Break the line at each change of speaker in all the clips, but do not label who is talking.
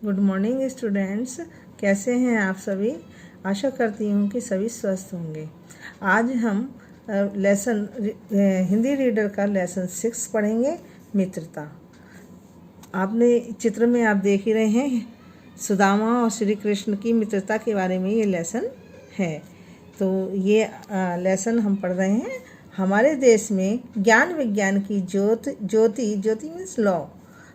Good morning students. कैसे हैं आप सभी? आशा करती हूँ कि सभी स्वस्थ होंगे। आज हम हिंदी रीडर का लेसन 6 पढ़ेंगे, मित्रता। आपने चित्र में आप देख ही रहे हैं, सुदामा और श्री कृष्ण की मित्रता के बारे में ये लेसन है। तो ये लेसन हम पढ़ रहे हैं। हमारे देश में ज्ञान विज्ञान की ज्योति मीन्स लौ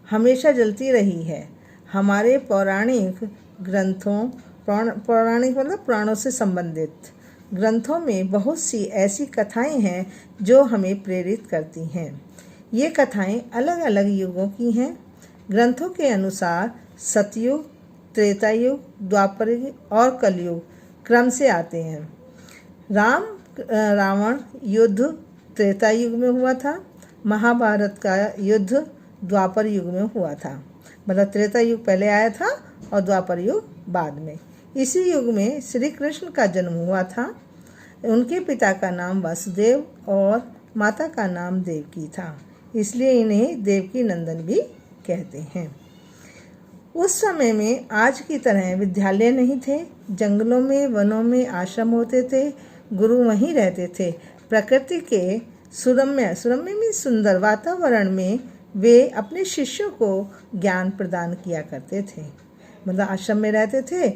हमेशा जलती रही है। हमारे पौराणिक ग्रंथों, पौराणिक मतलब पुराणों से संबंधित ग्रंथों में बहुत सी ऐसी कथाएं हैं जो हमें प्रेरित करती हैं। ये कथाएं अलग अलग युगों की हैं। ग्रंथों के अनुसार सतयुग, त्रेता युग, द्वापर युग और कलयुग क्रम से आते हैं। रावण युद्ध त्रेता युग में हुआ था। महाभारत का युद्ध द्वापर युग में हुआ था। मतलब त्रेता युग पहले आया था और द्वापर युग बाद में। इसी युग में श्री कृष्ण का जन्म हुआ था। उनके पिता का नाम वासुदेव और माता का नाम देवकी था, इसलिए इन्हें देवकी नंदन भी कहते हैं। उस समय में आज की तरह विद्यालय नहीं थे। जंगलों में, वनों में आश्रम होते थे। गुरु वहीं रहते थे। प्रकृति के सुरम्य में सुंदर वातावरण में वे अपने शिष्यों को ज्ञान प्रदान किया करते थे। मतलब आश्रम में रहते थे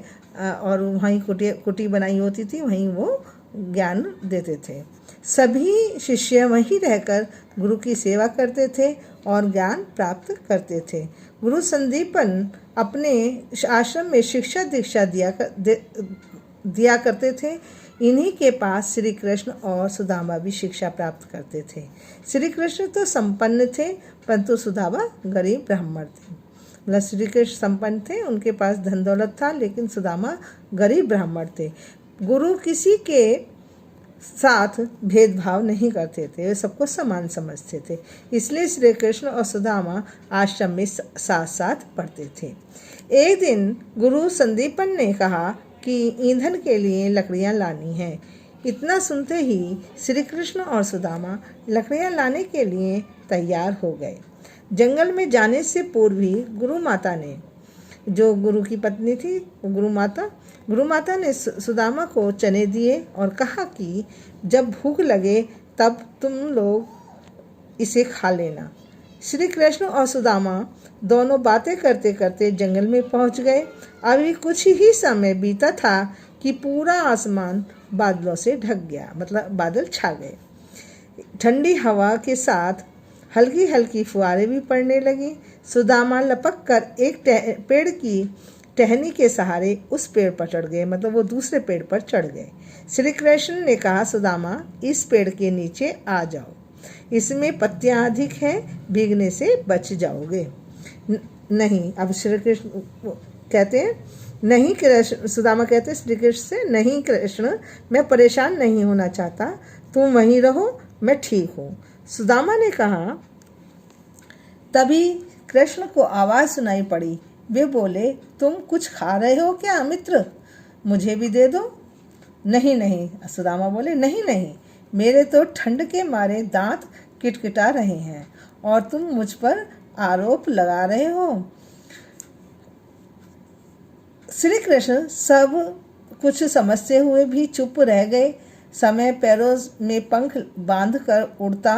और वहीं कुटी बनाई होती थी, वहीं वो ज्ञान देते थे। सभी शिष्य वहीं रहकर गुरु की सेवा करते थे और ज्ञान प्राप्त करते थे। गुरु संदीपन अपने आश्रम में शिक्षा दीक्षा दिया करते थे। इन्हीं के पास श्री कृष्ण और सुदामा भी शिक्षा प्राप्त करते थे। श्री कृष्ण तो संपन्न थे, परंतु सुदामा गरीब ब्राह्मण थे। मतलब श्री कृष्ण संपन्न थे, उनके पास धन दौलत था, लेकिन सुदामा गरीब ब्राह्मण थे। गुरु किसी के साथ भेदभाव नहीं करते थे, वे सबको समान समझते थे। इसलिए श्री कृष्ण और सुदामा आश्रम में साथ साथ पढ़ते थे। एक दिन गुरु संदीपन ने कहा कि ईंधन के लिए लकड़ियां लानी हैं। इतना सुनते ही श्री कृष्ण और सुदामा लकड़ियां लाने के लिए तैयार हो गए। जंगल में जाने से पूर्व ही गुरु माता ने, जो गुरु की पत्नी थी, गुरु माता ने सुदामा को चने दिए और कहा कि जब भूख लगे तब तुम लोग इसे खा लेना। श्री कृष्ण और सुदामा दोनों बातें करते करते जंगल में पहुंच गए। अभी कुछ ही समय बीता था कि पूरा आसमान बादलों से ढक गया, मतलब बादल छा गए। ठंडी हवा के साथ हल्की हल्की फुहारें भी पड़ने लगी। सुदामा लपक कर एक पेड़ की टहनी के सहारे उस पेड़ पर चढ़ गए, मतलब वो दूसरे पेड़ पर चढ़ गए। श्री कृष्ण ने कहा, सुदामा इस पेड़ के नीचे आ जाओ, इसमें पत्तियां अधिक हैं, भीगने से बच जाओगे। नहीं, अब श्री कृष्ण कहते हैं, नहीं कृष्ण, सुदामा कहते हैं श्री कृष्ण से, नहीं कृष्ण, मैं परेशान नहीं होना चाहता, तुम वहीं रहो, मैं ठीक हूँ। सुदामा ने कहा। तभी कृष्ण को आवाज़ सुनाई पड़ी। वे बोले, तुम कुछ खा रहे हो क्या मित्र? मुझे भी दे दो। नहीं, सुदामा बोले, नहीं, मेरे तो ठंड के मारे दांत किटकिटा रहे हैं और तुम मुझ पर आरोप लगा रहे हो। श्री कृष्ण सब कुछ समझते हुए भी चुप रह गए। समय पैरों में पंख बांध कर उड़ता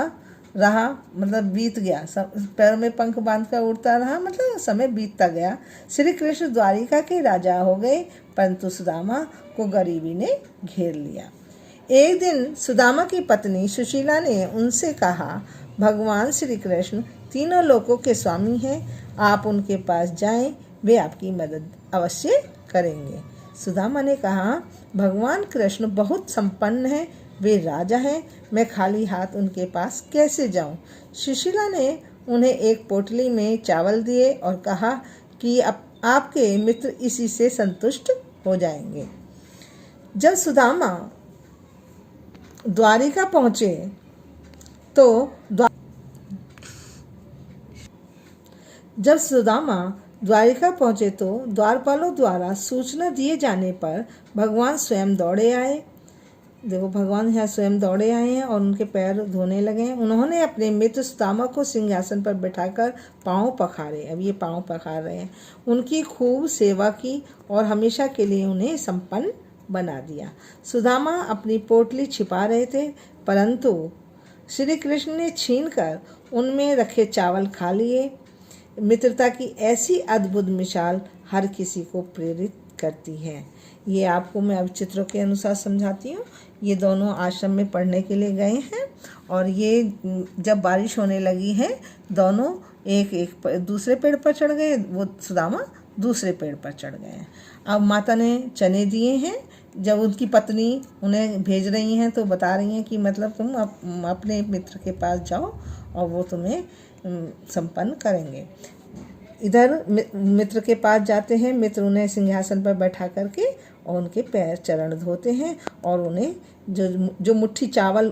रहा, मतलब बीत गया। पैरों में पंख बांध कर उड़ता रहा, मतलब समय बीतता गया। श्री कृष्ण द्वारिका के राजा हो गए, परंतु सुदामा को गरीबी ने घेर लिया। एक दिन सुदामा की पत्नी सुशीला ने उनसे कहा, भगवान श्री कृष्ण तीनों लोकों के स्वामी हैं, आप उनके पास जाएं, वे आपकी मदद अवश्य करेंगे। सुदामा ने कहा, भगवान कृष्ण बहुत संपन्न हैं, वे राजा हैं, मैं खाली हाथ उनके पास कैसे जाऊं? सुशीला ने उन्हें एक पोटली में चावल दिए और कहा कि आपके मित्र इसी से संतुष्ट हो जाएंगे। जब सुदामा द्वारिका पहुंचे तो द्वारपालों द्वारा सूचना दिए जाने पर भगवान स्वयं दौड़े आए। देखो भगवान यहाँ स्वयं दौड़े आए हैं और उनके पैर धोने लगे हैं। उन्होंने अपने मित्र सुदामा को सिंहासन पर बैठाकर पाँव पखारे, अब ये पाँव पखार रहे हैं, उनकी खूब सेवा की और हमेशा के लिए उन्हें संपन्न बना दिया। सुदामा अपनी पोटली छिपा रहे थे, परंतु श्री कृष्ण ने छीनकर उनमें रखे चावल खा लिए। मित्रता की ऐसी अद्भुत मिसाल हर किसी को प्रेरित करती है। ये आपको मैं अब चित्रों के अनुसार समझाती हूँ। ये दोनों आश्रम में पढ़ने के लिए गए हैं और ये जब बारिश होने लगी है, दोनों एक दूसरे पेड़ पर चढ़ गए, वो सुदामा दूसरे पेड़ पर चढ़ गए हैं। अब माता ने चने दिए हैं। जब उनकी पत्नी उन्हें भेज रही हैं तो बता रही हैं कि मतलब तुम अपने मित्र के पास जाओ और वो तुम्हें संपन्न करेंगे। इधर मित्र के पास जाते हैं, मित्र उन्हें सिंहासन पर बैठा करके और उनके पैर चरण धोते हैं और उन्हें जो मुट्ठी चावल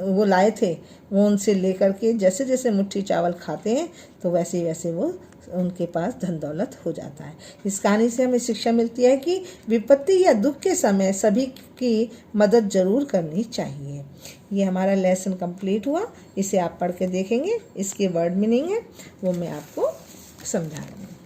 वो लाए थे वो उनसे लेकर के जैसे जैसे मुट्ठी चावल खाते हैं तो वैसे वैसे वो उनके पास धन दौलत हो जाता है। इस कहानी से हमें शिक्षा मिलती है कि विपत्ति या दुख के समय सभी की मदद जरूर करनी चाहिए। ये हमारा लेसन कंप्लीट हुआ। इसे आप पढ़ के देखेंगे, इसके वर्ड मीनिंग है वो मैं आपको समझा रही हूँ।